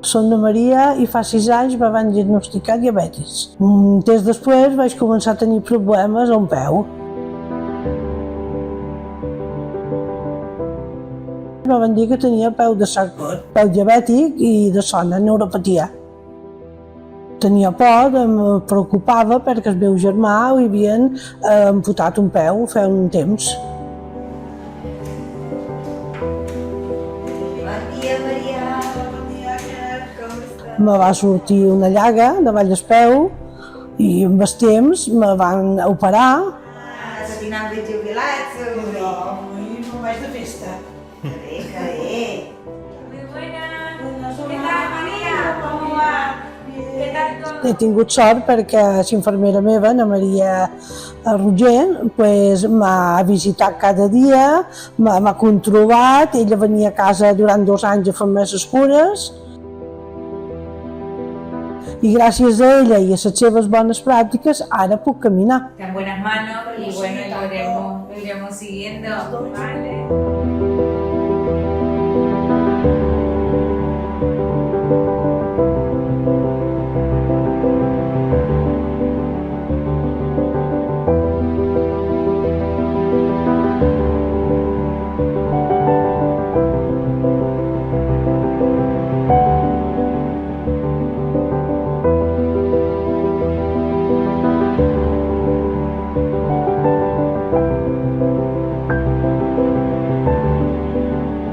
Som de Maria i fa 6 anys me van diagnosticar diabetis. Un temps després vaig començar a tenir problemes a un peu. Me van dir que tenia peu de sac, peu diabètic i de son, neuropatia. Tenia por, em preocupava perquè el meu germà li havien amputat un peu fa un temps. Bon dia, Maria. Bon dia, com estàs? Me va sortir una llaga davall del peu i amb el temps me van operar. Has anat ben jubilats avui? No, avui no vaig de festa. Que bé. Muy buenas. ¿Qué tal, María? ¿Cómo va? ¿Qué tal todo? He tingut sort perquè la infermera meva, la Maria Rogent, m'ha visitat cada dia, m'ha controlat, ella venia a casa durant 2 anys a fer-me les cures. I gràcies a ella i a les seves bones pràctiques ara puc caminar. Está en buenas manos y bueno, lo iremos siguiendo. Vale.